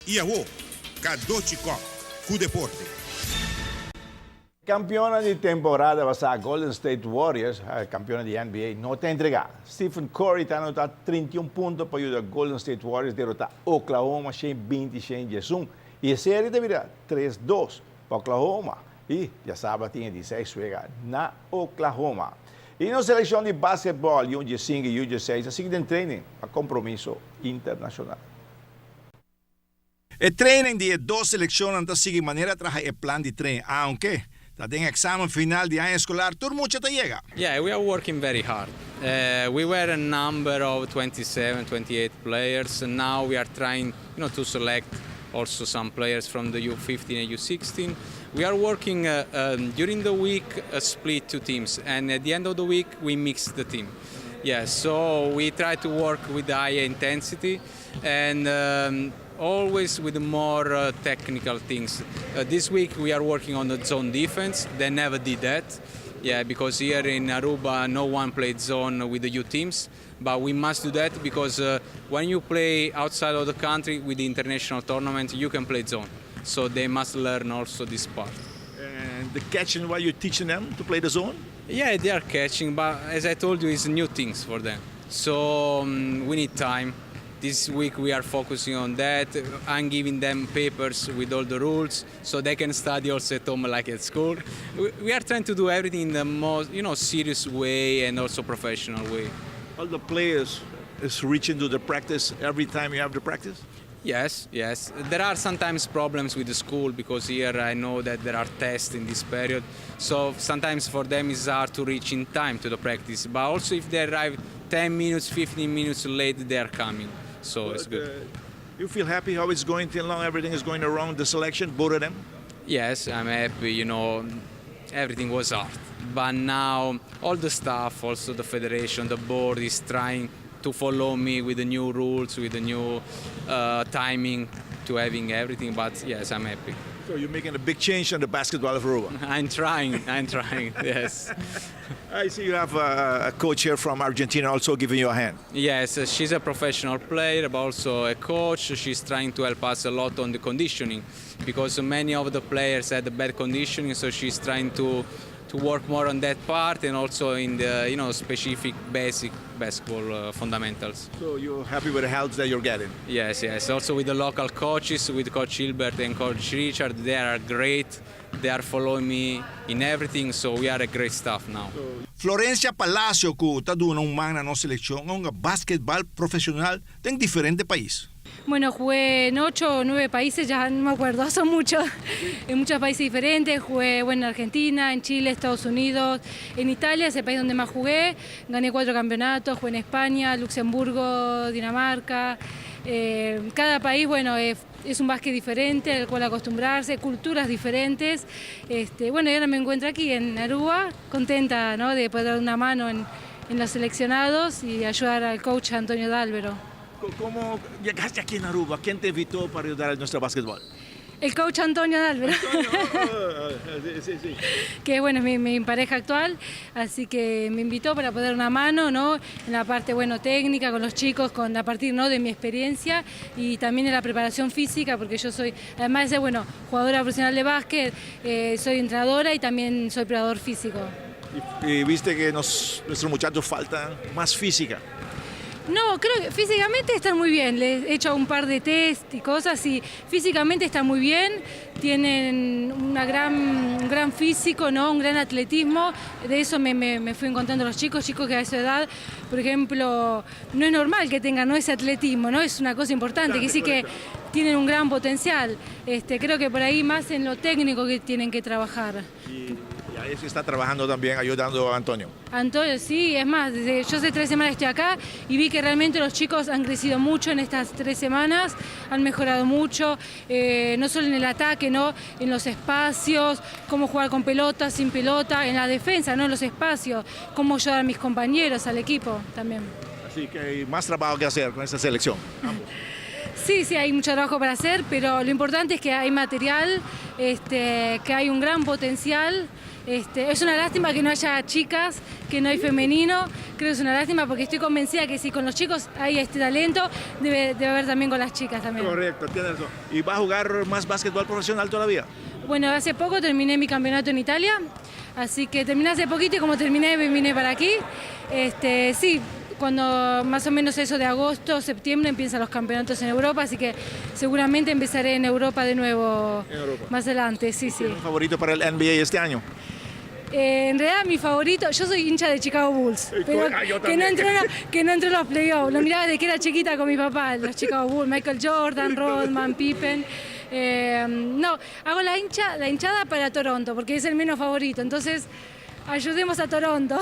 Iaô, Kadochikok, com deporte. Campeona de temporada pasada, Golden State Warriors, campeona de NBA, no te entrega. Stephen Curry está anotando 31 puntos para ayudar a Golden State Warriors a derrotar Oklahoma 120-101. Y la serie deberá 3-2 para Oklahoma. Y ya sabe, tiene 16 juega na Oklahoma. E na seleção de basquetebol, U15 e U16, assim que treinem para compromisso internacional. El training de dos selecciones anda sigue manera trabaja el plan de tren, aunque en examen final de año escolar, todo mucho te llega. Yeah, we are working very hard. We were a number of 27, 28 players, and now we are trying, to select also some players from the U15 and U16. We are working during the week, split two teams, and at the end of the week, we mix the team. Yeah, so we try to work with high intensity and always with more technical things. This week we are working on the zone defense. They never did that. Yeah, because here in Aruba no one played zone with the U teams, but we must do that because when you play outside of the country with the international tournament, you can play zone. So they must learn also this part. And the catching while you're teaching them to play the zone? Yeah, they are catching, but as I told you, it's new things for them. So we need time. This week we are focusing on that. I'm giving them papers with all the rules so they can study also at home like at school. We are trying to do everything in the most, serious way and also professional way. All the players is reaching to the practice every time you have the practice? Yes. There are sometimes problems with the school because here I know that there are tests in this period. So sometimes for them it's hard to reach in time to the practice. But also if they arrive 10 minutes, 15 minutes late, they are coming. So it's good. You feel happy how it's going till now? Everything is going around the selection, both of them? Yes, I'm happy. Everything was hard. But now all the staff, also the federation, the board is trying to follow me with the new rules, with the new timing to having everything. But yes, I'm happy. So you're making a big change on the basketball of Aruba. I'm trying, yes. I see you have a coach here from Argentina also giving you a hand. Yes, she's a professional player, but also a coach. She's trying to help us a lot on the conditioning because many of the players had bad conditioning, so she's trying to work more on that part and also in the specific basic basketball fundamentals. So you're happy with the help that you're getting? Yes. Also with the local coaches, with Coach Hilbert and Coach Richard, they are great. They are following me in everything, so we are a great staff now. Florencia Palacio, que está dando una na selección, un basketball profesional en diferentes países. Bueno, jugué en 8 o 9 países, ya no me acuerdo, son muchos, en muchos países diferentes. Jugué en Argentina, en Chile, Estados Unidos, en Italia, es el país donde más jugué. Gané 4 campeonatos, jugué en España, Luxemburgo, Dinamarca. Cada país, es un básquet diferente al cual acostumbrarse, culturas diferentes. Y ahora me encuentro aquí en Aruba, contenta, de poder dar una mano en los seleccionados y ayudar al coach Antonio D'Alvero. ¿Cómo llegaste aquí en Aruba? ¿Quién te invitó para ayudar a nuestro básquetbol? El coach Antonio D'Alvero, Sí. que es mi pareja actual, así que me invitó para poder dar una mano, en la parte técnica con los chicos, a partir de mi experiencia y también en la preparación física, porque yo soy, además de ser jugadora profesional de básquet, soy entrenadora y también soy preparador físico. Y viste que nuestros muchachos faltan más física. No, creo que físicamente están muy bien. Les he hecho un par de test y cosas y físicamente están muy bien. Tienen un gran físico, un gran atletismo. De eso me fui encontrando los chicos que a esa edad, por ejemplo, no es normal que tengan ese atletismo, es una cosa importante, que sí que tienen un gran potencial. Creo que por ahí más en lo técnico que tienen que trabajar. Y ahí se está trabajando también, ayudando a Antonio. Antonio, sí, es más, yo hace 3 semanas estoy acá y vi que realmente los chicos han crecido mucho en estas 3 semanas, han mejorado mucho, no solo en el ataque, en los espacios, cómo jugar con pelota, sin pelota, en la defensa, en los espacios, cómo ayudar a mis compañeros, al equipo también. Así que hay más trabajo que hacer con esta selección. Sí, hay mucho trabajo para hacer, pero lo importante es que hay material, que hay un gran potencial. Es una lástima que no haya chicas, que no hay femenino. Creo que es una lástima porque estoy convencida que si con los chicos hay este talento, debe haber también con las chicas también. Correcto, tienes razón. ¿Y va a jugar más básquetbol profesional todavía? Bueno, hace poco terminé mi campeonato en Italia, así que terminé hace poquito y como terminé me vine para aquí. Sí, cuando más o menos eso de agosto, septiembre empiezan los campeonatos en Europa, así que seguramente empezaré en Europa de nuevo más adelante. Sí. ¿Un favorito para el NBA este año? En realidad mi favorito, yo soy hincha de Chicago Bulls, pero yo que no entró en los playoffs. Lo miraba desde que era chiquita con mi papá, los Chicago Bulls, Michael Jordan, Rodman, Pippen. No, hago la hinchada para Toronto, porque es el menos favorito, entonces ayudemos a Toronto.